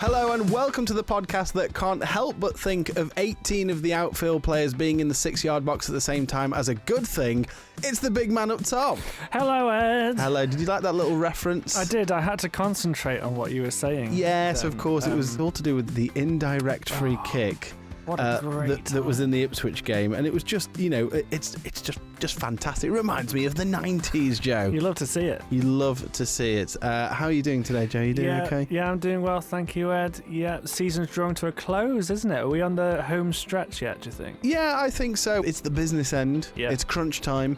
Hello and welcome to the podcast that can't help but think of 18 of the outfield players being in the 6-yard box at the same time as a good thing. It's the big man up top. Hello, Ed. Hello, did you like that little reference? I did. I had to concentrate on what you were saying. Yes, of course. It was all to do with the indirect free kick. What a great that was in the Ipswich game, and it was just, it's just fantastic. It reminds me of the 90s, Joe. You love to see it. You love to see it. How are you doing today, Joe? You doing okay? Yeah, I'm doing well, thank you, Ed. Yeah, the season's drawing to a close, isn't it? Are we on the home stretch yet, do you think? Yeah, I think so. It's the business end. Yeah. It's crunch time.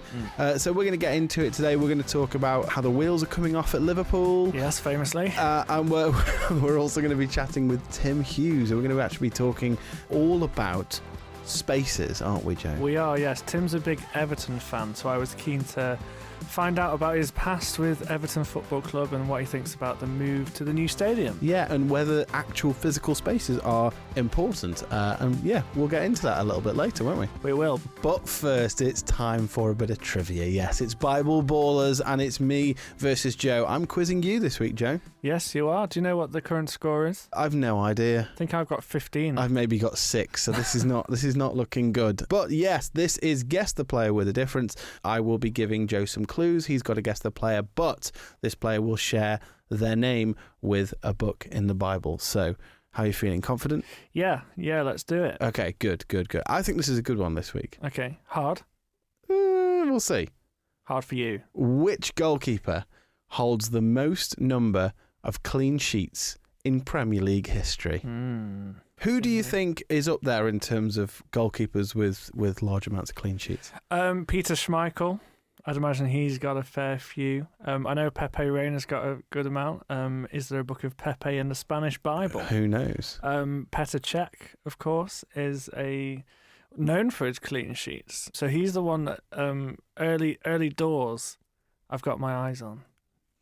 So we're going to get into it today. We're going to talk about how the wheels are coming off at Liverpool. Yes, famously. And we're also going to be chatting with Tim Hughes. We're going to actually be talking all about spaces, aren't we, Joe? We are, yes. Tim's a big Everton fan, so I was keen to find out about his past with Everton Football Club and what he thinks about the move to the new stadium. Yeah, and whether actual physical spaces are important. And yeah, we'll get into that a little bit later, won't we? We will. But first, it's time for a bit of trivia. Yes, it's Bible Ballers, and it's me versus Joe. I'm quizzing you this week, Joe. Yes, you are. Do you know what the current score is? I've no idea. I think I've got 15. I've maybe got 6, so this is not looking good. But yes, this is Guess the Player with a Difference. I will be giving Joe some clues. He's got to guess the player, but this player will share their name with a book in the Bible. So, how are you feeling? Confident? Yeah, let's do it. Okay, good. I think this is a good one this week. Okay, hard? We'll see. Hard for you. Which goalkeeper holds the most number of clean sheets in Premier League history? Who do you think is up there in terms of goalkeepers with large amounts of clean sheets? Peter Schmeichel. I'd imagine he's got a fair few. I know Pepe Reina's got a good amount. Is there a book of Pepe in the Spanish Bible? Who knows? Petr Cech, of course, is known for his clean sheets. So he's the one that early doors I've got my eyes on.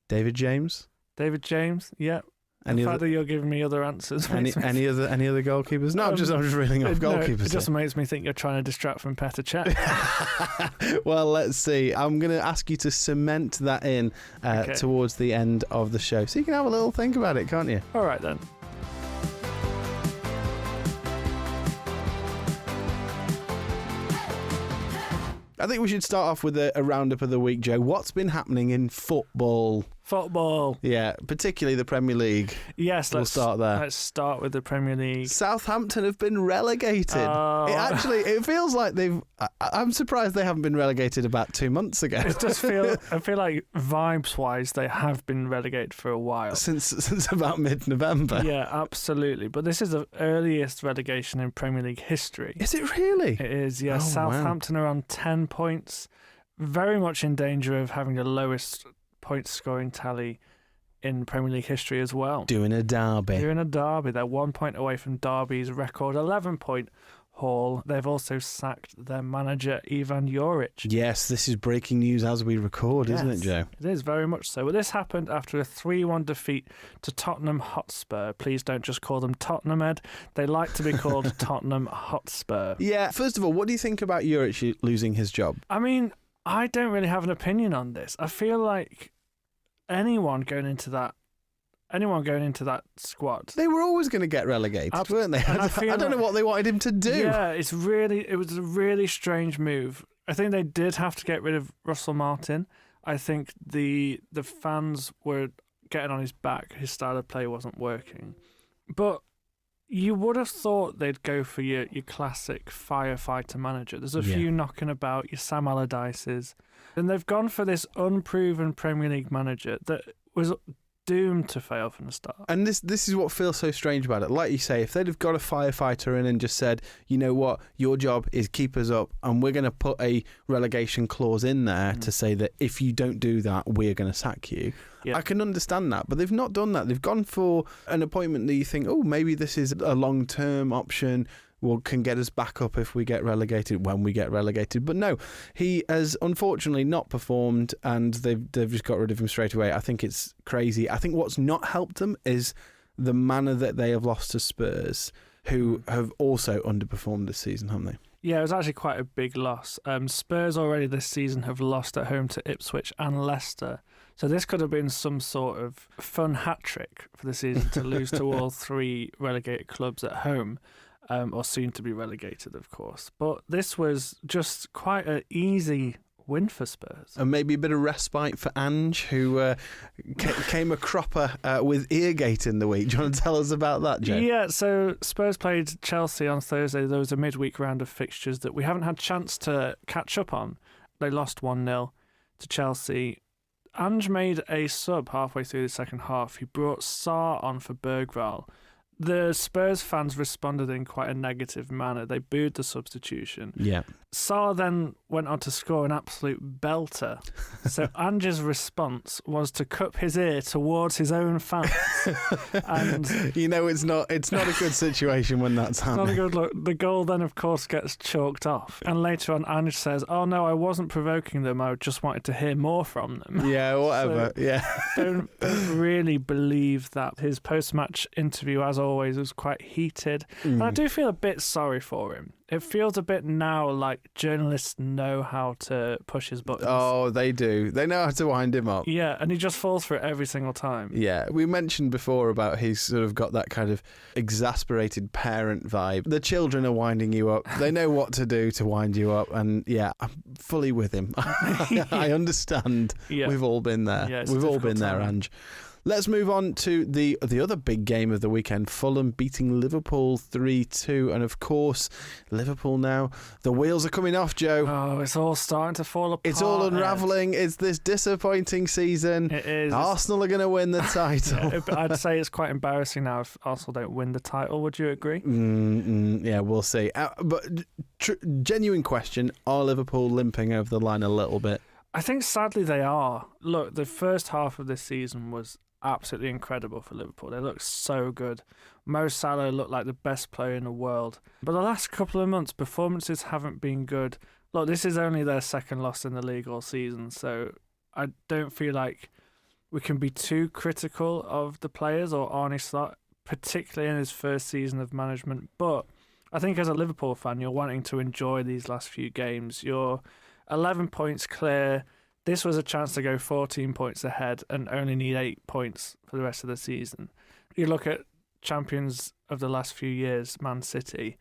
David James? Yeah. The fact that you're giving me other answers. Any other goalkeepers? No, I'm just reeling off goalkeepers. It just makes me think you're trying to distract from Petr Cech. Well, let's see. I'm going to ask you to cement that in towards the end of the show, so you can have a little think about it, can't you? All right then. I think we should start off with a roundup of the week, Joe. What's been happening in football? Yeah, particularly the Premier League. Yes, let's start there. Let's start with the Premier League. Southampton have been relegated. It feels like I'm surprised they haven't been relegated about 2 months ago. I feel like vibes-wise, they have been relegated for a while. Since about mid-November. Yeah, absolutely. But this is the earliest relegation in Premier League history. Is it really? It is, yeah. Southampton are on 10 points. Very much in danger of having the lowest point scoring tally in Premier League history as well. Doing a derby. They're 1 point away from Derby's record 11-point haul. They've also sacked their manager Ivan Juric. Yes, this is breaking news as we record, isn't it, Joe? It is, very much so. But this happened after a 3-1 defeat to Tottenham Hotspur. Please don't just call them Tottenham, Ed. They like to be called Tottenham Hotspur. Yeah, first of all, what do you think about Juric losing his job? I mean, I don't really have an opinion on this. I feel like anyone going into that squad, they were always going to get relegated, weren't they? I don't know what they wanted him to do. Yeah, it was a really strange move. I think they did have to get rid of Russell Martin. I think the fans were getting on his back. His style of play wasn't working. But you would have thought they'd go for your classic firefighter manager. There's a few knocking about, your Sam Allardyce's. And they've gone for this unproven Premier League manager that was doomed to fail from the start. And this is what feels so strange about it. Like you say, if they'd have got a firefighter in and just said, you know what, your job is keep us up, and we're going to put a relegation clause in there to say that if you don't do that, we're going to sack you. Yeah. I can understand that, but they've not done that. They've gone for an appointment that you think, oh, maybe this is a long-term option, can get us back up if we get relegated, when we get relegated. But no, he has unfortunately not performed, and they've just got rid of him straight away. I think it's crazy. I think what's not helped them is the manner that they have lost to Spurs, who have also underperformed this season, haven't they? Yeah, it was actually quite a big loss. Spurs already this season have lost at home to Ipswich and Leicester. So this could have been some sort of fun hat-trick for the season to lose to all three relegated clubs at home, or soon to be relegated, of course. But this was just quite an easy win for Spurs. And maybe a bit of respite for Ange, who came a cropper with Eargate in the week. Do you want to tell us about that, Joe? Yeah, so Spurs played Chelsea on Thursday. There was a midweek round of fixtures that we haven't had a chance to catch up on. They lost 1-0 to Chelsea. Ange made a sub halfway through the second half. He brought Sarr on for Bergvall. The Spurs fans responded in quite a negative manner. They booed the substitution. Yeah. Sarr then went on to score an absolute belter. So Ange's response was to cup his ear towards his own fans. And it's not a good situation when that's happening. not a good look. The goal then, of course, gets chalked off. And later on, Ange says, "Oh no, I wasn't provoking them. I just wanted to hear more from them." Yeah, whatever. So yeah. don't really believe that. His post-match interview, as always, was quite heated. And I do feel a bit sorry for him. It feels a bit now like journalists know how to push his buttons. Oh, they do. They know how to wind him up. Yeah, and he just falls for it every single time. Yeah, we mentioned before about he's sort of got that kind of exasperated parent vibe. The children are winding you up. They know what to do to wind you up. And yeah, I'm fully with him. I understand. Yeah. We've all been there. Yeah, We've all been there, time. Ange. Let's move on to the other big game of the weekend, Fulham beating Liverpool 3-2. And of course, Liverpool now, the wheels are coming off, Joe. Oh, it's all starting to fall apart. It's all unravelling. It's this disappointing season. It is. Arsenal are going to win the title. Yeah, I'd say it's quite embarrassing now if Arsenal don't win the title. Would you agree? Yeah, we'll see. But genuine question, are Liverpool limping over the line a little bit? I think sadly they are. Look, the first half of this season was absolutely incredible for Liverpool. They looked so good. Mo Salah looked like the best player in the world. But the last couple of months, performances haven't been good. Look, this is only their second loss in the league all season, so I don't feel like we can be too critical of the players or Arne Slot, particularly in his first season of management. But I think as a Liverpool fan, you're wanting to enjoy these last few games. You're 11 points clear. This was a chance to go 14 points ahead and only need 8 points for the rest of the season. You look at champions of the last few years, Man City,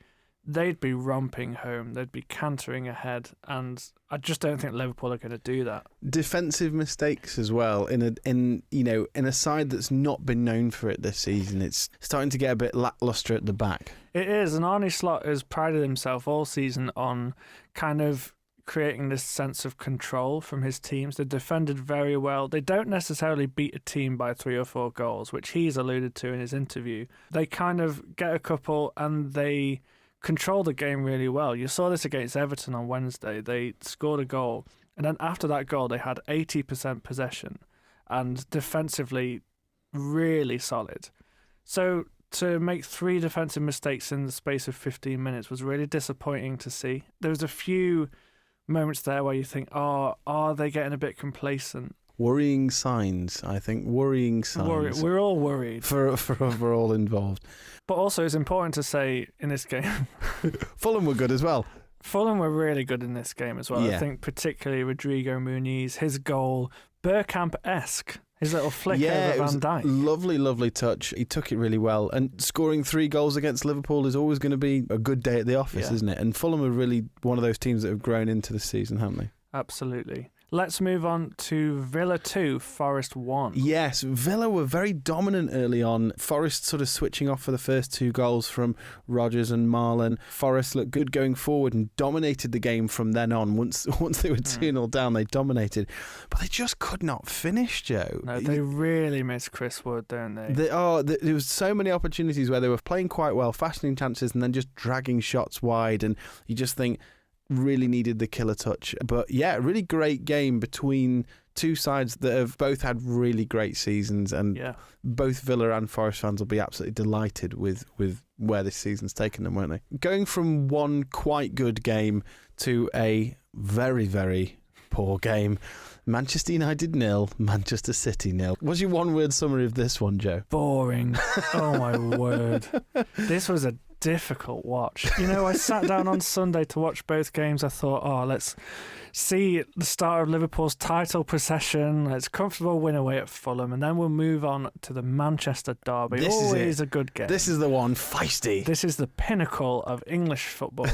they'd be romping home, they'd be cantering ahead, and I just don't think Liverpool are going to do that. Defensive mistakes as well in a side that's not been known for it this season. It's starting to get a bit lacklustre at the back. It is, and Arne Slot has prided himself all season on kind of creating this sense of control from his teams. They defended very well. They don't necessarily beat a team by 3 or 4 goals, which he's alluded to in his interview. They kind of get a couple and they control the game really well. You saw this against Everton on Wednesday. They scored a goal, and then after that goal, they had 80% possession and defensively really solid. So to make 3 defensive mistakes in the space of 15 minutes was really disappointing to see. There was a few moments there where you think, oh, are they getting a bit complacent? Worrying signs, I think. Worrying signs. We're all worried. For all involved. But also, it's important to say in this game... Fulham were good as well. Fulham were really good in this game as well. Yeah. I think particularly Rodrigo Muniz, his goal, Bergkamp-esque. His little flick over Van Dijk. Lovely, lovely touch. He took it really well. And scoring 3 goals against Liverpool is always going to be a good day at the office, isn't it? And Fulham are really one of those teams that have grown into the season, haven't they? Absolutely. Let's move on to Villa 2, Forest 1. Yes, Villa were very dominant early on. Forest sort of switching off for the first 2 goals from Rodgers and Marlon. Forest looked good going forward and dominated the game from then on. Once they were 2-0 down, they dominated. But they just could not finish, Joe. No, they really miss Chris Wood, don't they? There was so many opportunities where they were playing quite well, fashioning chances and then just dragging shots wide. And you just think... really needed the killer touch. But yeah, really great game between 2 sides that have both had really great seasons, and both Villa and Forest fans will be absolutely delighted with where this season's taken them, won't they? Going from one quite good game to a very, very poor game. Manchester United 0, Manchester City 0. What's your one-word summary of this one, Joe? Boring. Oh my word. This was a difficult watch. I sat down on Sunday to watch both games. I thought, let's see the start of Liverpool's title procession. It's a comfortable win away at Fulham, and then we'll move on to the Manchester derby. This Always a good game. This is the one, feisty. This is the pinnacle of English football.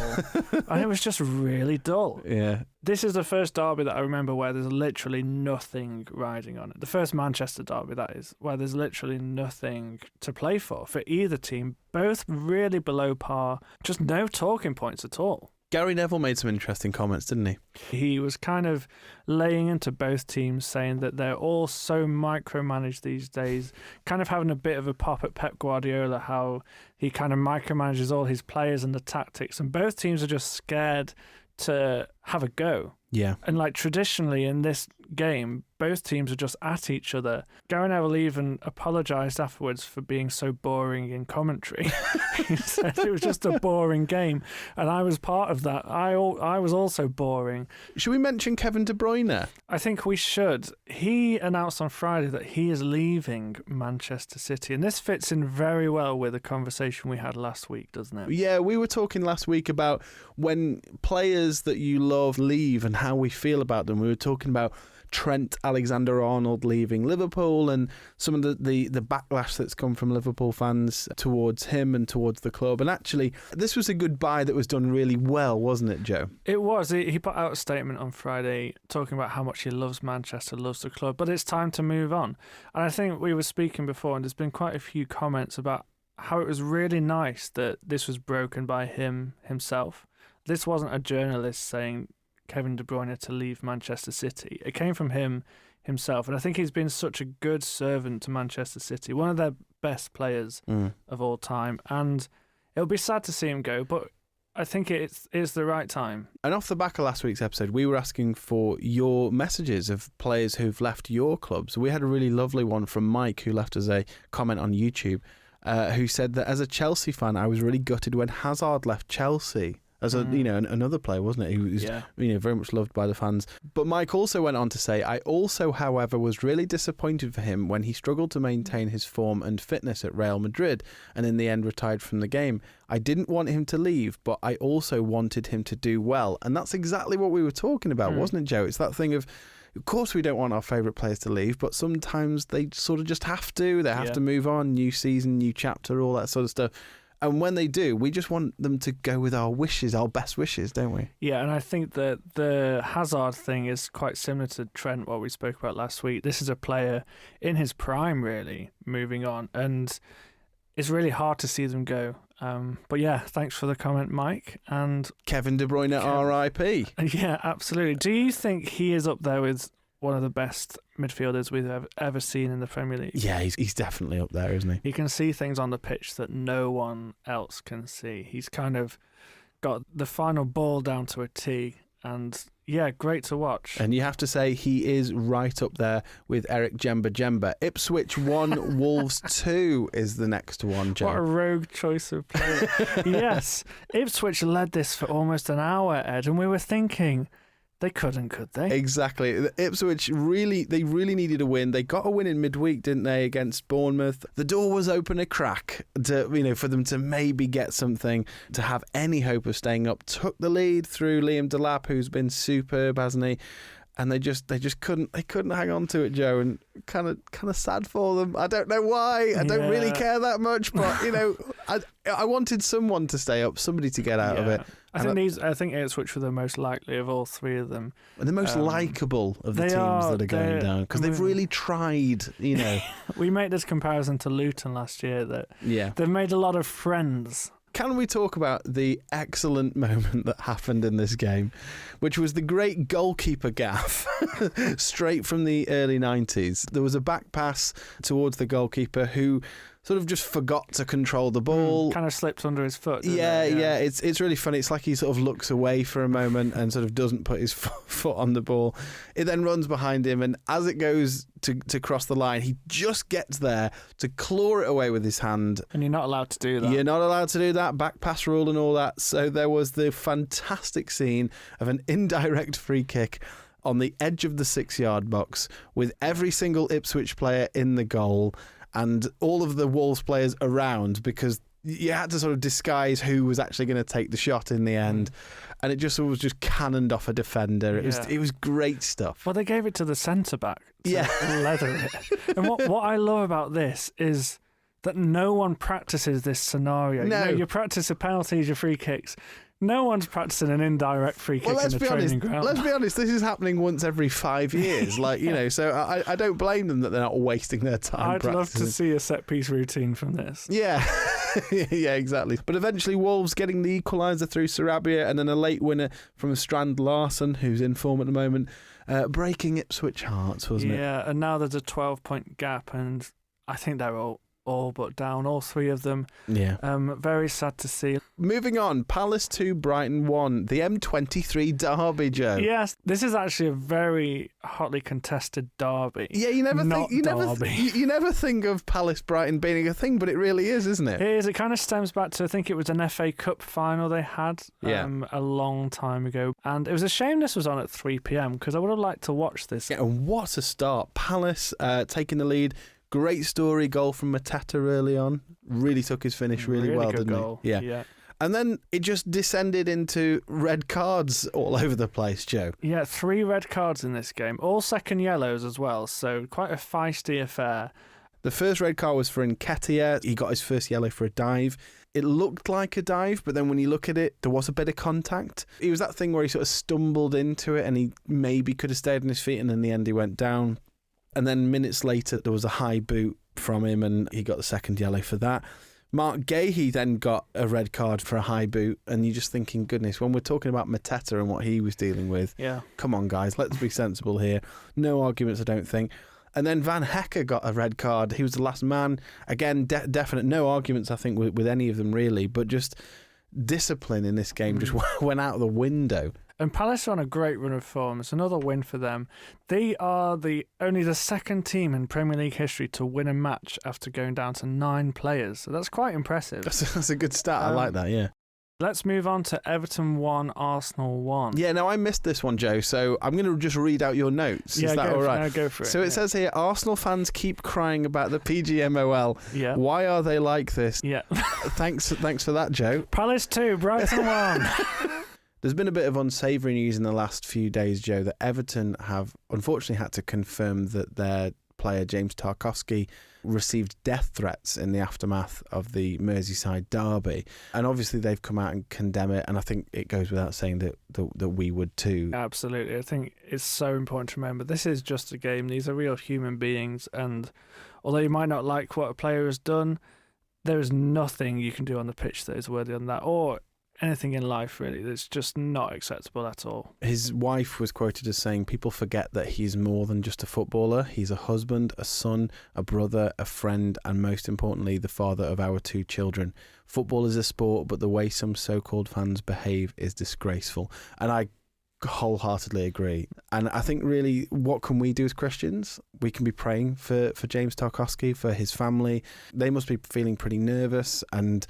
And it was just really dull. Yeah. This is the first derby that I remember where there's literally nothing riding on it. The first Manchester derby, that is, where there's literally nothing to play for either team. Both really below par. Just no talking points at all. Gary Neville made some interesting comments, didn't he? He was kind of laying into both teams, saying that they're all so micromanaged these days, kind of having a bit of a pop at Pep Guardiola, how he kind of micromanages all his players and the tactics, and both teams are just scared to have a go. Yeah. And traditionally in this game, both teams are just at each other. Gary Neville even apologised afterwards for being so boring in commentary. He said it was just a boring game, and I was part of that. I was also boring. Should we mention Kevin De Bruyne? I think we should. He announced on Friday that he is leaving Manchester City, and this fits in very well with the conversation we had last week, doesn't it? Yeah, we were talking last week about when players that you love leave and how we feel about them. We were talking about Trent Alexander-Arnold leaving Liverpool and some of the backlash that's come from Liverpool fans towards him and towards the club. And actually, this was a goodbye that was done really well, wasn't it, Joe? It was. He put out a statement on Friday talking about how much he loves Manchester, loves the club, but it's time to move on. And I think we were speaking before, and there's been quite a few comments about how it was really nice that this was broken by himself. This wasn't a journalist saying Kevin De Bruyne to leave Manchester City. It came from him himself, and I think he's been such a good servant to Manchester City, one of their best players of all time, and it'll be sad to see him go, but I think it's the right time. And off the back of last week's episode, we were asking for your messages of players who've left your clubs. We had a really lovely one from Mike, who left us a comment on YouTube, who said that as a Chelsea fan, I was really gutted when Hazard left Chelsea. As another player, wasn't it? Who was very much loved by the fans. But Mike also went on to say, I also, however, was really disappointed for him when he struggled to maintain his form and fitness at Real Madrid and in the end retired from the game. I didn't want him to leave, but I also wanted him to do well. And that's exactly what we were talking about, wasn't it, Joe? It's that thing of course we don't want our favourite players to leave, but sometimes they sort of just have to. They have to move on, new season, new chapter, all that sort of stuff. And when they do, we just want them to go with our wishes, our best wishes, don't we? Yeah, and I think that the Hazard thing is quite similar to Trent, what we spoke about last week. This is a player in his prime, really, moving on. And it's really hard to see them go. But yeah, thanks for the comment, Mike. And Kevin De Bruyne, R.I.P. Yeah, absolutely. Do you think he is up there with one of the best midfielders we've ever seen in the Premier League? Yeah, he's definitely up there, isn't he? He can see things on the pitch that no one else can see. He's kind of got the final ball down to a T, and yeah, great to watch. And you have to say he is right up there with Eric Jemba. Ipswich 1, Wolves 2 is the next one, Joe. What a rogue choice of player. Yes, Ipswich led this for almost an hour, Ed, and we were thinking, they couldn't, could they? Exactly. Ipswich really needed a win. They got a win in midweek, didn't they, against Bournemouth? The door was open a crack to, for them to maybe get something, to have any hope of staying up. Took the lead through Liam Delap, who's been superb, hasn't he? And they just couldn't hang on to it, Joe, and kind of sad for them. I don't know why. I don't really care that much, but I wanted someone to stay up, somebody to get out of it. I think Ipswich were the most likely of all three of them. And the most likeable of the teams that are going down, because they've really tried, We made this comparison to Luton last year that they've made a lot of friends. Can we talk about the excellent moment that happened in this game, which was the great goalkeeper gaff straight from the early 90s? There was a back pass towards the goalkeeper who sort of just forgot to control the ball. Kind of slipped under his foot. Yeah. It's really funny. It's like he sort of looks away for a moment and sort of doesn't put his foot on the ball. It then runs behind him, and as it goes to cross the line, he just gets there to claw it away with his hand. And you're not allowed to do that. You're not allowed to do that. Back pass rule and all that. So there was the fantastic scene of an indirect free kick on the edge of the 6-yard box with every single Ipswich player in the goal and all of the Wolves players around, because you had to sort of disguise who was actually going to take the shot in the end, and it was just cannoned off a defender. It was great stuff. Well, they gave it to the centre back to leather it. And what I love about this is that no one practices this scenario. No, you practice your penalties, your free kicks. No one's practicing an indirect free kick in a training ground. Let's be honest, this is happening once every 5 years. So I don't blame them that they're not wasting their time I'd love to see a set-piece routine from this. Yeah, yeah, exactly. But eventually Wolves getting the equaliser through Sarabia, and then a late winner from Strand Larsen, who's in form at the moment, breaking Ipswich hearts, wasn't it? Yeah, and now there's a 12-point gap, and I think they're all but down, all three of them. Yeah. Very sad to see. Moving on, Palace 2, Brighton 1, the M23 derby, Joe. Yes, this is actually a very hotly contested derby. Yeah, you never think of Palace Brighton being a thing, but it really is, isn't it? It is. It kind of stems back to, I think it was an FA Cup final they had a long time ago. And it was a shame this was on at 3 p.m. because I would have liked to watch this. Yeah, and what a start. Palace taking the lead. Great story, goal from Mateta early on. Really took his finish really well, good didn't goal. he? Yeah. And then it just descended into red cards all over the place, Joe. Yeah, 3 red cards in this game. All second yellows as well, so quite a feisty affair. The first red card was for Nketiah. He got his first yellow for a dive. It looked like a dive, but then when you look at it, there was a bit of contact. It was that thing where he sort of stumbled into it and he maybe could have stayed on his feet, and in the end he went down. And then minutes later, there was a high boot from him and he got the second yellow for that. Mark Gahey then got a red card for a high boot, and you're just thinking, goodness, when we're talking about Mateta and what he was dealing with, come on, guys, let's be sensible here. No arguments, I don't think. And then Van Hecker got a red card. He was the last man. Again, definite, no arguments, I think, with any of them, really, but just discipline in this game just went out the window. And Palace are on a great run of form. It's another win for them. They are only the second team in Premier League history to win a match after going down to 9 players. So that's quite impressive. That's a good stat. I like that, yeah. Let's move on to Everton 1, Arsenal 1. Yeah, no, I missed this one, Joe, so I'm going to just read out your notes. Is that all right? Go for it. So it says here, Arsenal fans keep crying about the PGMOL. Yeah. Why are they like this? Yeah. Thanks for that, Joe. Palace 2, Brighton 1. There's been a bit of unsavoury news in the last few days, Joe, that Everton have unfortunately had to confirm that their player, James Tarkowski, received death threats in the aftermath of the Merseyside derby. And obviously they've come out and condemn it, and I think it goes without saying that we would too. Absolutely. I think it's so important to remember this is just a game. These are real human beings, and although you might not like what a player has done, there is nothing you can do on the pitch that is worthy of that, or anything in life, really. That's just not acceptable at all. His wife was quoted as saying, people forget that he's more than just a footballer. He's a husband, a son, a brother, a friend, and most importantly, the father of our 2 children. Football is a sport, but the way some so-called fans behave is disgraceful. And I wholeheartedly agree. And I think really, what can we do as Christians? We can be praying for James Tarkowski, for his family. They must be feeling pretty nervous, and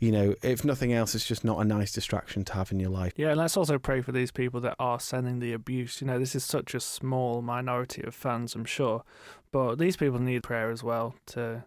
you know, if nothing else, it's just not a nice distraction to have in your life. Yeah, and let's also pray for these people that are sending the abuse. You know, this is such a small minority of fans, I'm sure, but these people need prayer as well to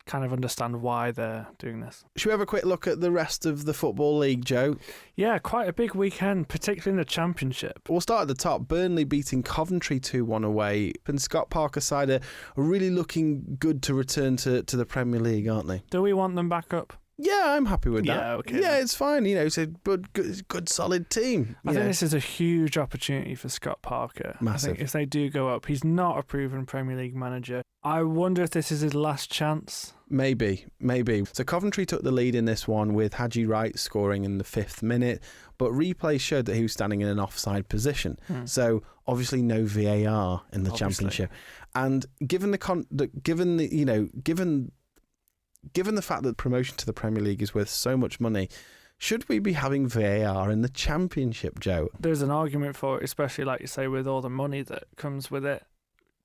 kind of understand why they're doing this. Should we have a quick look at the rest of the Football League, Joe? Yeah, quite a big weekend, particularly in the Championship. We'll start at the top. Burnley beating Coventry 2-1 away. And Scott Parker's side are really looking good to return to the Premier League, aren't they? Do we want them back up? Yeah, I'm happy with that. Yeah, okay. Yeah, it's fine. You know, it's a good solid team. I think this is a huge opportunity for Scott Parker. Massive. I think if they do go up, he's not a proven Premier League manager. I wonder if this is his last chance. Maybe. So Coventry took the lead in this one with Haji Wright scoring in the 5th minute, but replay showed that he was standing in an offside position. So obviously no VAR in the Championship. And given the fact that promotion to the Premier League is worth so much money, should we be having VAR in the Championship, Joe? There's an argument for it, especially like you say, with all the money that comes with it.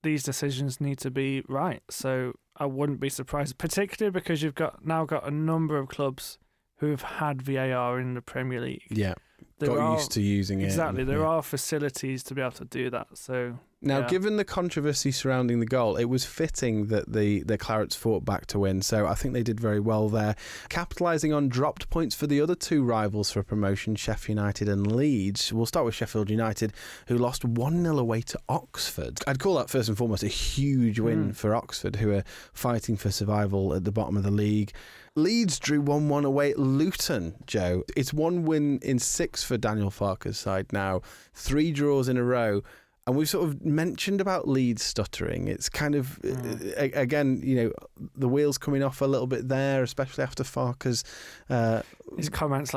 These decisions need to be right. So I wouldn't be surprised, particularly because you've now got a number of clubs who have had VAR in the Premier League. Yeah, got used to using it. Exactly. There are facilities to be able to do that. So Now, Yeah. given the controversy surrounding the goal, it was fitting that the Clarets fought back to win, so I think they did very well there. Capitalising on dropped points for the other two rivals for promotion, Sheffield United and Leeds. We'll start with Sheffield United, who lost 1-0 away to Oxford. I'd call that first and foremost a huge win for Oxford, who are fighting for survival at the bottom of the league. Leeds drew 1-1 away at Luton, Joe. It's 1 win in 6 for Daniel Farke's side now, 3 draws in a row. And we've sort of mentioned about Leeds stuttering. It's kind of, again, the wheels coming off a little bit there, especially after Farke's his comments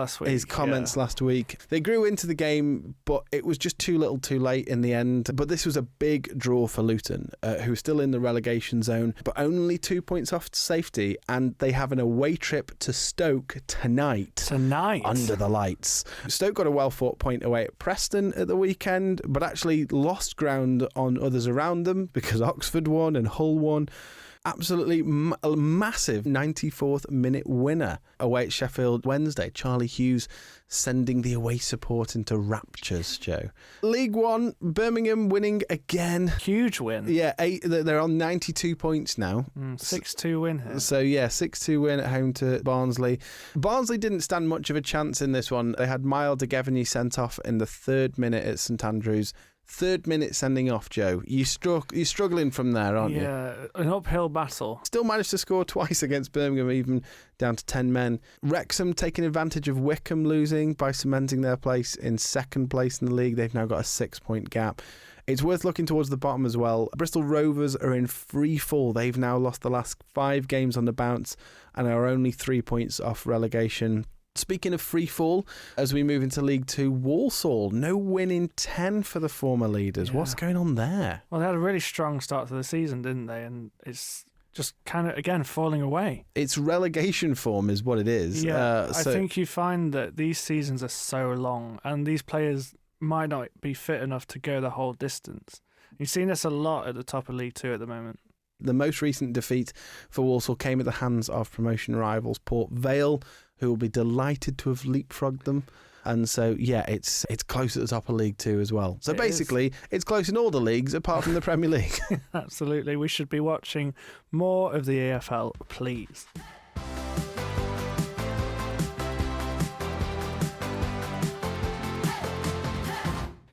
last week. They grew into the game, but it was just too little too late in the end. But this was a big draw for Luton, who are still in the relegation zone, but only 2 points off safety. And they have an away trip to Stoke tonight. Under the lights. Stoke got a well-fought point away at Preston at the weekend, but actually lost ground on others around them because Oxford won and Hull won. Absolutely massive 94th minute winner away at Sheffield Wednesday. Charlie Hughes sending the away support into raptures, Joe. League One, Birmingham winning again. Huge win. Yeah, they're on 92 points now. 6-2 win here. So, yeah, 6-2 win at home to Barnsley. Barnsley didn't stand much of a chance in this one. They had Mile de Gevany sent off in the 3rd minute at St Andrews. 3rd minute sending off, Joe. You're struggling from there, aren't you? Yeah, an uphill battle. Still managed to score twice against Birmingham, even down to 10 men. Wrexham taking advantage of Wycombe losing by cementing their place in 2nd place in the league. They've now got a 6-point gap. It's worth looking towards the bottom as well. Bristol Rovers are in free fall. They've now lost the last 5 games on the bounce and are only 3 points off relegation. Speaking of free fall, as we move into League Two, Walsall, no win in 10 for the former leaders. Yeah. What's going on there? Well, they had a really strong start to the season, didn't they? And it's just kind of, again, falling away. It's relegation form is what it is. Yeah, I think you find that these seasons are so long and these players might not be fit enough to go the whole distance. You've seen this a lot at the top of League Two at the moment. The most recent defeat for Walsall came at the hands of promotion rivals Port Vale, who will be delighted to have leapfrogged them. And so, yeah, it's close at the top of League Two as well. So basically, it's close in all the leagues apart from the Premier League. Absolutely. We should be watching more of the AFL, please.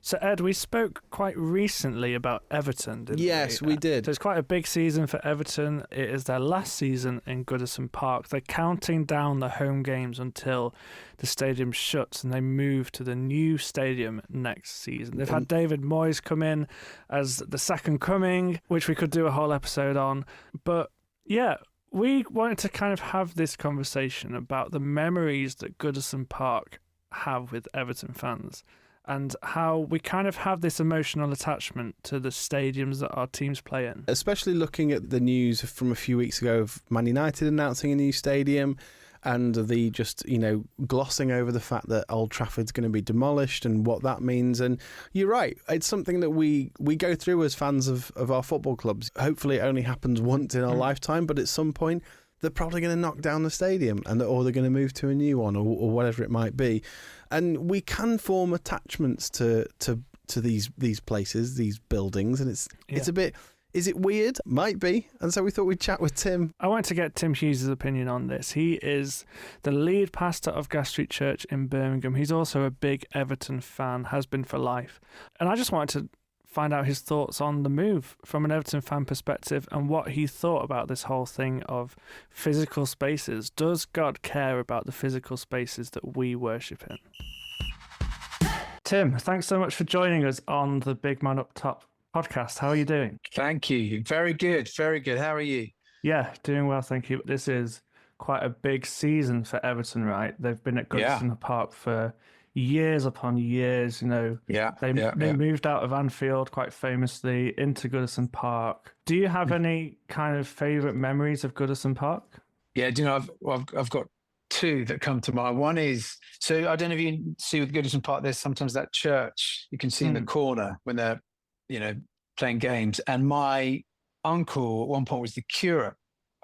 So, Ed, we spoke quite recently about Everton, didn't we? Yes, we did. So it's quite a big season for Everton. It is their last season in Goodison Park. They're counting down the home games until the stadium shuts and they move to the new stadium next season. They've had David Moyes come in as the second coming, which we could do a whole episode on. But, yeah, we wanted to kind of have this conversation about the memories that Goodison Park have with Everton fans, and how we kind of have this emotional attachment to the stadiums that our teams play in. Especially looking at the news from a few weeks ago of Man United announcing a new stadium and the just, glossing over the fact that Old Trafford's going to be demolished and what that means. And you're right, it's something that we go through as fans of our football clubs. Hopefully it only happens once in our lifetime, but at some point they're probably going to knock down the stadium or they're going to move to a new one or whatever it might be. And we can form attachments to these places, these buildings, and it's a bit. Is it weird? Might be. And so we thought we'd chat with Tim. I want to get Tim Hughes' opinion on this. He is the lead pastor of Gas Street Church in Birmingham. He's also a big Everton fan, has been for life. And I just wanted to find out his thoughts on the move from an Everton fan perspective and what he thought about this whole thing of physical spaces. Does God care about the physical spaces that we worship in? Tim, thanks so much for joining us on the Big Man Up Top podcast. How are you doing? Thank you. Very good. Very good. How are you? Yeah, doing well, thank you. This is quite a big season for Everton, right? They've been at Goodison Park for years upon years, They moved out of Anfield quite famously into Goodison Park. Do you have any kind of favourite memories of Goodison Park? Yeah, I've got 2 that come to mind. One is, so I don't know if you see with Goodison Park, there's sometimes that church you can see in the corner when they're, playing games. And my uncle at one point was the curate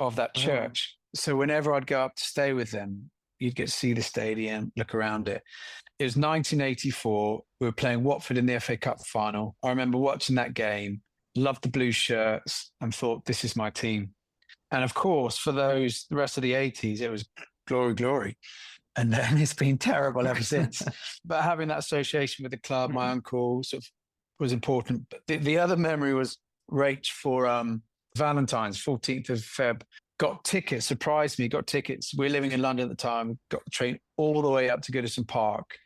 of that church. So whenever I'd go up to stay with them, you'd get to see the stadium, look around it. It was 1984. We were playing Watford in the FA Cup final. I remember watching that game, loved the blue shirts, and thought, this is my team. And of course, for the rest of the 80s, it was glory, glory. And then it's been terrible ever since. But having that association with the club, my uncle, sort of was important. But the other memory was Rach for Valentine's, 14th of Feb. Got tickets, surprised me, got tickets. We were living in London at the time, got the train all the way up to Goodison Park.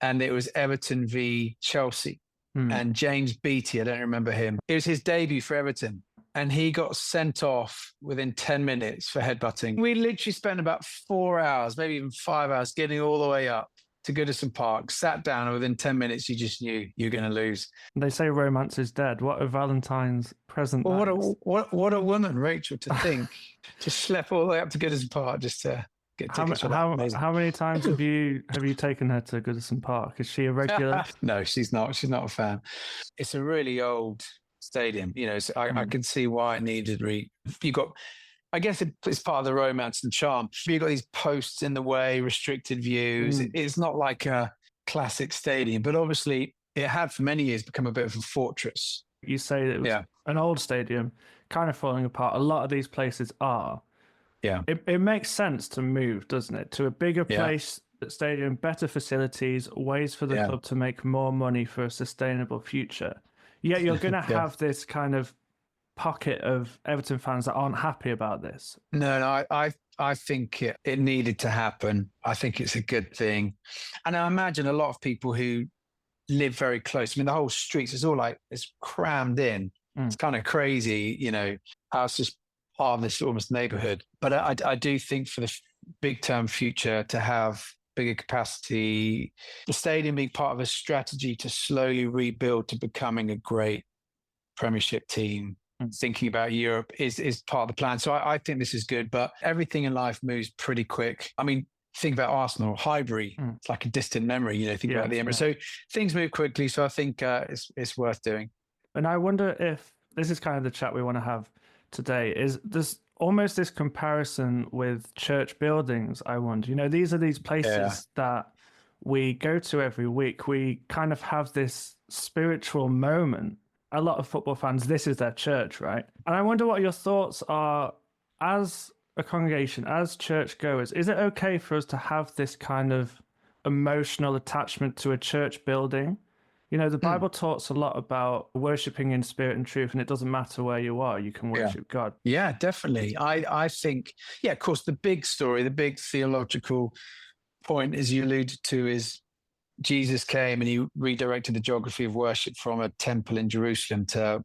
And it was Everton v Chelsea. And James Beattie, I don't remember him. It was his debut for Everton. And he got sent off within 10 minutes for headbutting. We literally spent about 4 hours, maybe even 5 hours, getting all the way up to Goodison Park, sat down, and within 10 minutes, you just knew you were going to lose. They say romance is dead. What a Valentine's present. Well, what a woman, Rachel, to think. Just slept all the way up to Goodison Park just to get tickets. How many times have you taken her to Goodison Park? Is she a regular? No, she's not. She's not a fan. It's a really old stadium. You know, so I can see why it needed I guess it's part of the romance and charm. You've got these posts in the way, restricted views. It's not like a classic stadium, but obviously it had for many years become a bit of a fortress. You say that it was an old stadium, kind of falling apart. A lot of these places are. Yeah. It makes sense to move, doesn't it? To a bigger place, stadium, better facilities, ways for the club to make more money for a sustainable future. Yet you're going to have this kind of pocket of Everton fans that aren't happy about this. No, I think it needed to happen. I think it's a good thing. And I imagine a lot of people who live very close. I mean, the whole streets is all like, it's crammed in. It's kind of crazy, you know, how it's just part of this almost neighborhood. But I do think for the big term future to have bigger capacity, the stadium being part of a strategy to slowly rebuild to becoming a great Premiership team, thinking about Europe is part of the plan. So I think this is good, but everything in life moves pretty quick. I mean, think about Arsenal, Highbury, it's like a distant memory, you know, think about the Emirates. So things move quickly. So I think it's worth doing. And I wonder if this is kind of the chat we want to have today, is there's almost this comparison with church buildings. I wonder, you know, these are these places that we go to every week. We kind of have this spiritual moment. A lot of football fans, this is their church, right? And I wonder what your thoughts are as a congregation, as churchgoers. Is it okay for us to have this kind of emotional attachment to a church building? You know, the Bible talks a lot about worshiping in spirit and truth, and it doesn't matter where you are, you can worship God. Yeah, definitely. I think, of course, the big story, the big theological point, as you alluded to, is Jesus came and he redirected the geography of worship from a temple in Jerusalem to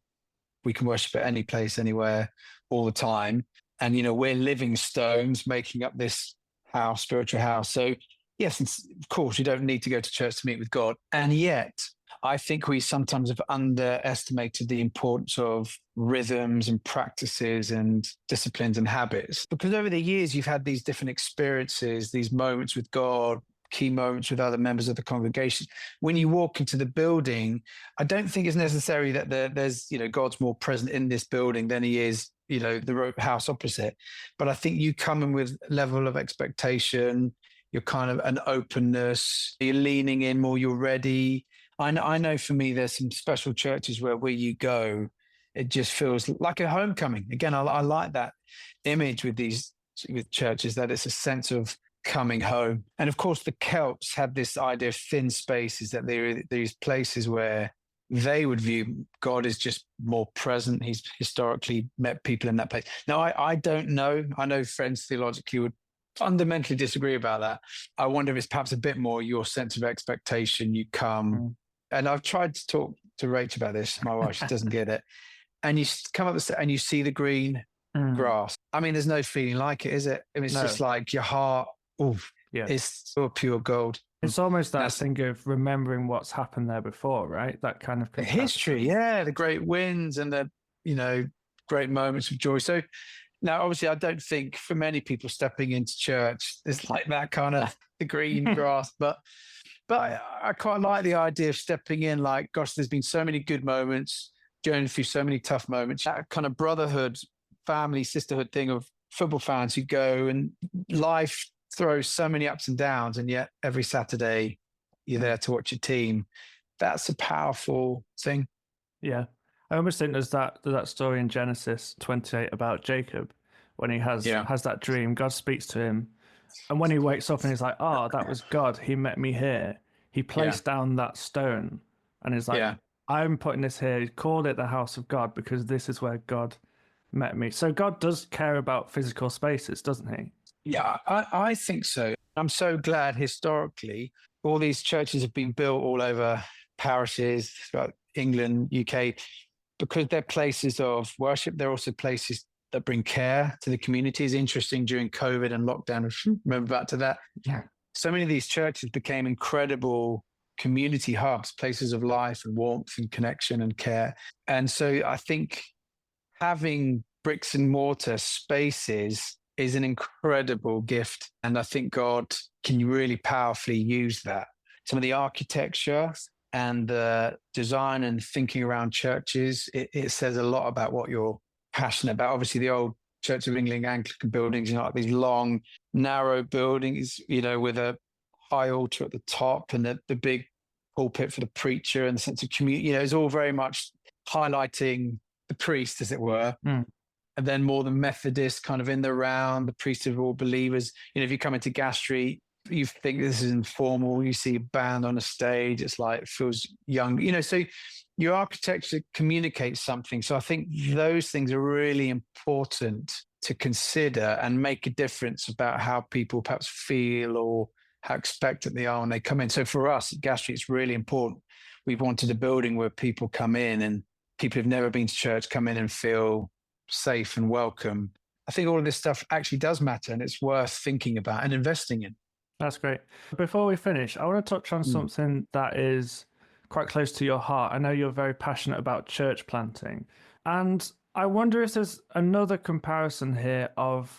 we can worship at any place, anywhere, all the time. And, you know, we're living stones making up this house, spiritual house. So, yes, of course, you don't need to go to church to meet with God. And yet, I think we sometimes have underestimated the importance of rhythms and practices and disciplines and habits. Because over the years, you've had these different experiences, these moments with God, key moments with other members of the congregation. When you walk into the building, I don't think it's necessary that there's, you know, God's more present in this building than he is, you know, the house opposite. But I think you come in with level of expectation, you're kind of an openness, you're leaning in more, you're ready. I know for me, there's some special churches where you go, it just feels like a homecoming. Again, I like that image with churches, that it's a sense of coming home. And of course, the Celts had this idea of thin spaces, that there are these places where they would view God as just more present. He's historically met people in that place. Now, I don't know. I know friends theologically would fundamentally disagree about that. I wonder if it's perhaps a bit more your sense of expectation. You come, and I've tried to talk to Rach about this, my wife, she doesn't get it. And you come up and you see the green grass. I mean, there's no feeling like it, is it? I mean, it's just like your heart, it's so pure gold. It's almost that thing of remembering what's happened there before, right? That kind of history, the great wins and the, you know, great moments of joy. So now, obviously, I don't think for many people stepping into church, there's like that kind of the green grass, but I quite like the idea of stepping in like, gosh, there's been so many good moments, going through so many tough moments, that kind of brotherhood, family, sisterhood thing of football fans who go, and life throws so many ups and downs, and yet every Saturday You're there to watch your team. That's a powerful thing. Yeah. I almost think there's that story in Genesis 28 about Jacob when he has that dream. God speaks to him. And when he wakes up and he's like, oh, that was God. He met me here. He placed down that stone and he's like, I'm putting this here. He called it the house of God because this is where God met me. So God does care about physical spaces, doesn't he? Yeah, I think so. I'm so glad historically all these churches have been built all over parishes throughout England, UK, because they're places of worship. They're also places that bring care to the community. Is interesting during COVID and lockdown. Remember back to that? Yeah. So many of these churches became incredible community hubs, places of life and warmth and connection and care. And so I think having bricks and mortar spaces is an incredible gift. And I think God can really powerfully use that. Some of the architecture and the design and thinking around churches, it says a lot about what you're passionate about. Obviously, the old Church of England Anglican buildings, like these long, narrow buildings, with a high altar at the top and the big pulpit for the preacher and the sense of community, it's all very much highlighting the priest, as it were. And then more the Methodist kind of in the round, the priesthood of all believers. If you come into Gas Street, you think this is informal. You see a band on a stage. It's like, it feels young, so your architecture communicates something. So I think those things are really important to consider and make a difference about how people perhaps feel or how expectant they are when they come in. So for us at Gas Street, it's really important. We've wanted a building where people come in and people who've never been to church come in and feel safe and welcome. I think all of this stuff actually does matter and it's worth thinking about and investing in. That's great. Before we finish, I want to touch on something that is quite close to your heart. I know you're very passionate about church planting. And I wonder if there's another comparison here of,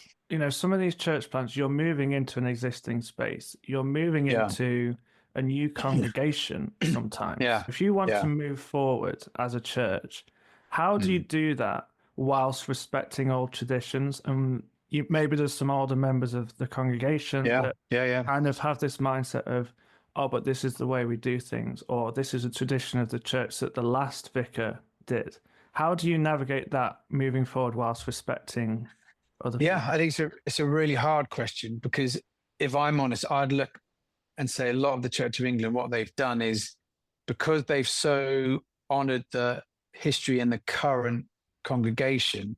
some of these church plants, you're moving into an existing space. You're moving into a new congregation sometimes. If you want to move forward as a church, how do you do that whilst respecting old traditions? And maybe there's some older members of the congregation that kind of have this mindset of, oh, but this is the way we do things, or this is a tradition of the church that the last vicar did. How do you navigate that moving forward whilst respecting other people? I think it's a really hard question, because if I'm honest, I'd look and say a lot of the Church of England, what they've done is, because they've so honoured the history and the current congregation,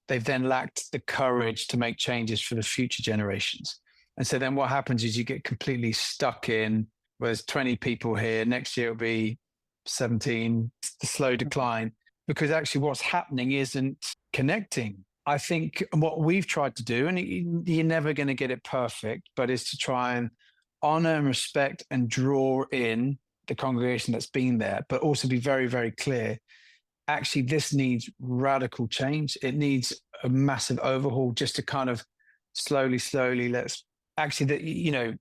they've then lacked the courage to make changes for the future generations. And so then what happens is you get completely stuck in, well, there's 20 people here, next year it'll be 17, the slow decline, because actually what's happening isn't connecting. I think what we've tried to do, and you're never going to get it perfect, but is to try and honor and respect and draw in the congregation that's been there, but also be very, very clear. Actually, this needs radical change. It needs a massive overhaul just to kind of slowly, let's actually,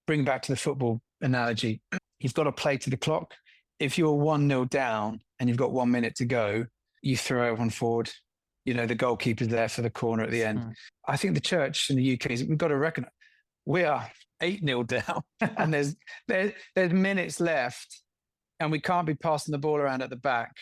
bring back to the football analogy. You've got to play to the clock. If you're 1-0 down and you've got 1 minute to go, you throw everyone forward. The goalkeeper's there for the corner at the end. I think the church in the UK, we've got to reckon we are 8-0 down and there's minutes left and we can't be passing the ball around at the back.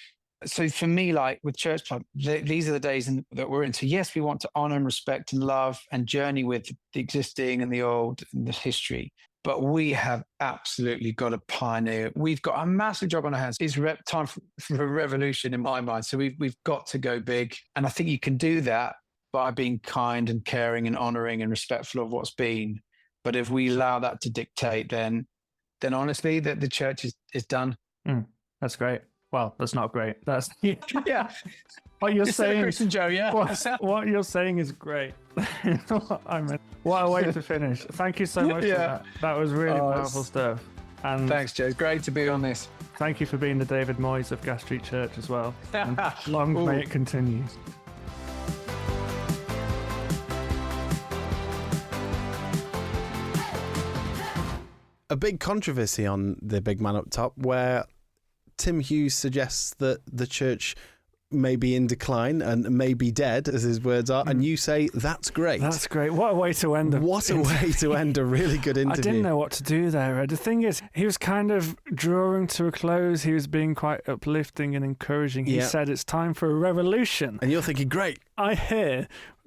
So for me, like with church club, these are the days that we're in. So yes, we want to honor and respect and love and journey with the existing and the old and the history. But we have absolutely got to pioneer. We've got a massive job on our hands. It's time for a revolution in my mind. So we've got to go big. And I think you can do that by being kind and caring and honoring and respectful of what's been. But if we allow that to dictate, then honestly, the church is done. That's great. Well, that's not great. That's What you're saying, Christian Joe, what you're saying is great. I mean, what a way to finish. Thank you so much for that. That was really powerful stuff. And thanks, Joe. Great to be on this. Thank you for being the David Moyes of Gas Street Church as well. And long may it continue. A big controversy on the Big Man Up Top, where Tim Hughes suggests that the church may be in decline and may be dead, as his words are, and you say, that's great. That's great. What a way to end a really good interview. I didn't know what to do there. The thing is, he was kind of drawing to a close. He was being quite uplifting and encouraging. He said, it's time for a revolution. And you're thinking, great. I hear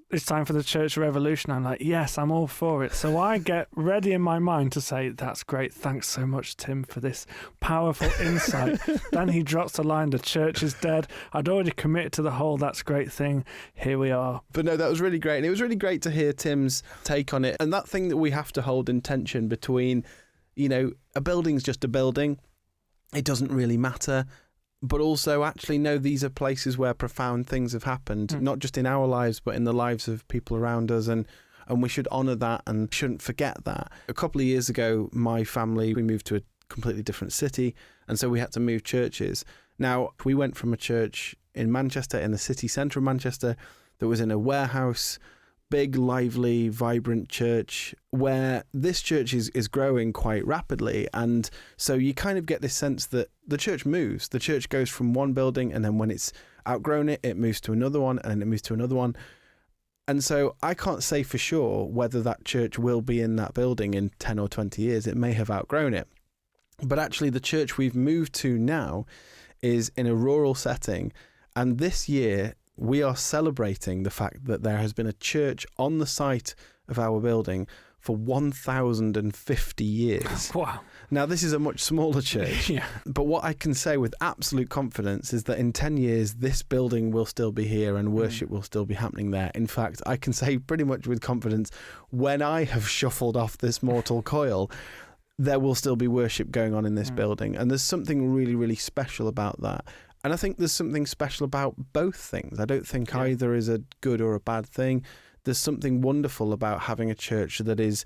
it's time for the church revolution. I'm like, yes, I'm all for it. So I get ready in my mind to say, that's great. Thanks so much, Tim, for this powerful insight. Then he drops the line, the church is dead. I'd already committed to the whole that's great thing. Here we are. But no, that was really great. And it was really great to hear Tim's take on it. And that thing that we have to hold in tension between, a building's just a building. It doesn't really matter. But also, actually, no, these are places where profound things have happened, not just in our lives, but in the lives of people around us. And we should honour that and shouldn't forget that. A couple of years ago, my family, we moved to a completely different city. And so we had to move churches. Now, we went from a church in Manchester, in the city centre of Manchester, that was in a warehouse, big, lively, vibrant church, where this church is growing quite rapidly. And so you kind of get this sense that the church moves. The church goes from one building, and then when it's outgrown it, it moves to another one, and then it moves to another one. And so I can't say for sure whether that church will be in that building in 10 or 20 years. It may have outgrown it. But actually, the church we've moved to now is in a rural setting. And this year, we are celebrating the fact that there has been a church on the site of our building for 1,050 years. Wow. Now, this is a much smaller church, but what I can say with absolute confidence is that in 10 years, this building will still be here and worship will still be happening there. In fact, I can say pretty much with confidence, when I have shuffled off this mortal coil, there will still be worship going on in this building. And there's something really, really special about that. And I think there's something special about both things. I don't think either is a good or a bad thing. There's something wonderful about having a church that is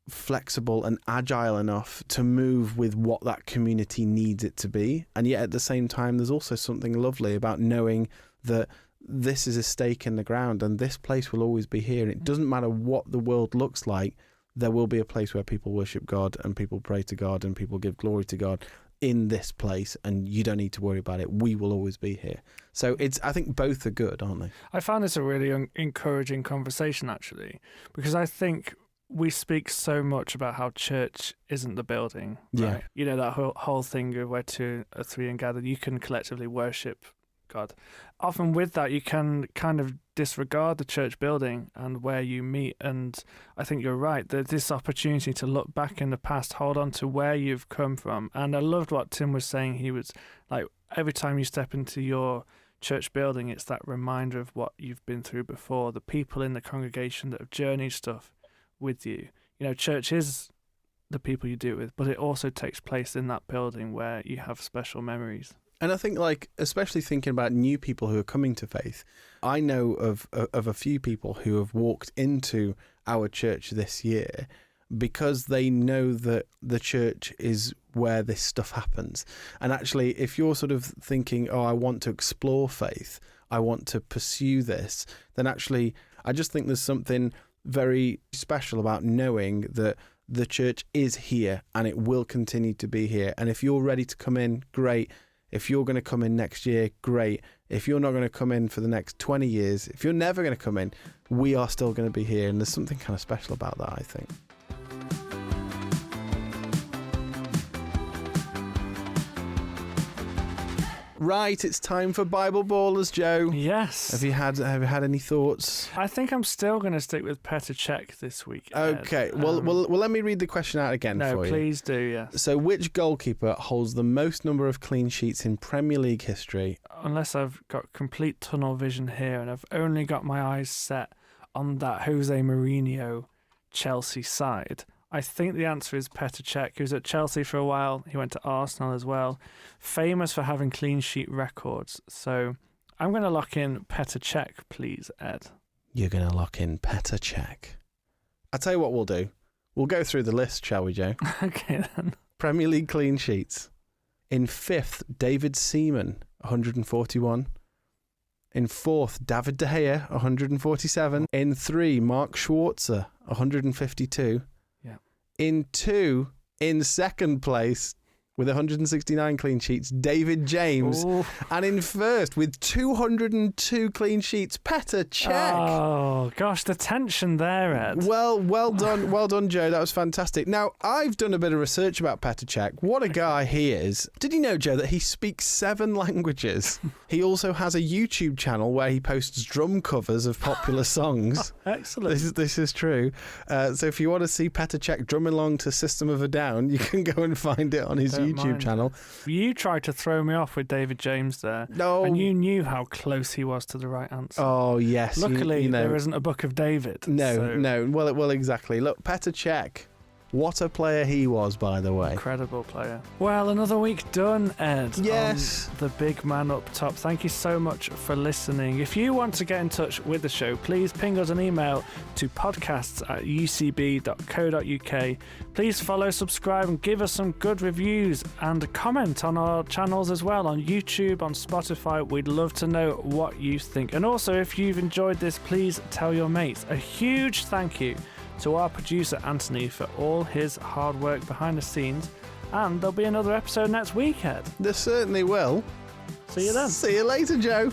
flexible and agile enough to move with what that community needs it to be. And yet at the same time, there's also something lovely about knowing that this is a stake in the ground and this place will always be here. And it doesn't matter what the world looks like, there will be a place where people worship God and people pray to God and people give glory to God in this place, and you don't need to worry about it. We will always be here. So I think both are good, aren't they? I found this a really encouraging conversation, actually, because I think we speak so much about how church isn't the building, right? That whole thing of where two or three are gathered, you can collectively worship God. Often with that, you can kind of disregard the church building and where you meet. And I think you're right. There's this opportunity to look back in the past, hold on to where you've come from. And I loved what Tim was saying. He was like, every time you step into your church building, it's that reminder of what you've been through before, the people in the congregation that have journeyed stuff with you. Church is the people you do it with, but it also takes place in that building where you have special memories. And I think, especially thinking about new people who are coming to faith, I know of a few people who have walked into our church this year because they know that the church is where this stuff happens. And actually, if you're sort of thinking, I want to explore faith, I want to pursue this, then actually, I just think there's something very special about knowing that the church is here and it will continue to be here. And if you're ready to come in, great. If you're going to come in next year, great. If you're not going to come in for the next 20 years, if you're never going to come in, we are still going to be here. And there's something kind of special about that, I think. Right, it's time for Bible Ballers, Joe. Yes. Have you had any thoughts? I think I'm still going to stick with Petr Cech this week. Okay. Well, let me read the question out again for you. No, please do, yes. So, which goalkeeper holds the most number of clean sheets in Premier League history? Unless I've got complete tunnel vision here and I've only got my eyes set on that Jose Mourinho Chelsea side, I think the answer is Petr Cech. He was at Chelsea for a while. He went to Arsenal as well. Famous for having clean sheet records. So I'm going to lock in Petr Cech, please, Ed. You're going to lock in Petr Cech. I'll tell you what we'll do. We'll go through the list, shall we, Joe? Okay, then. Premier League clean sheets. In 5th, David Seaman, 141. In 4th, David De Gea, 147. In 3, Mark Schwarzer, 152. In 2, in 2nd place, with 169 clean sheets, David James. Ooh. And in first, with 202 clean sheets, Petr Cech. Oh, gosh, the tension there, Ed. Well done, Joe. That was fantastic. Now, I've done a bit of research about Petr Cech. What a guy he is. Did you know, Joe, that he speaks 7 languages? He also has a YouTube channel where he posts drum covers of popular songs. Excellent. This is true. So if you want to see Petr Cech drumming along to System of a Down, you can go and find it on his YouTube channel. You tried to throw me off with David James there. No. And you knew how close he was to the right answer. Oh, yes. Luckily, there isn't a book of David. No. Well, exactly. Look, Petr Cech. What a player he was, by the way. Incredible player. Well, another week done, Ed. Yes. The big man up top. Thank you so much for listening. If you want to get in touch with the show, please ping us an email to podcasts@ucb.co.uk. Please follow, subscribe, and give us some good reviews and comment on our channels as well, on YouTube, on Spotify. We'd love to know what you think. And also, if you've enjoyed this, please tell your mates. A huge thank you to our producer Anthony for all his hard work behind the scenes, and there'll be another episode next week, Ed. There certainly will. See you then. See you later, Joe.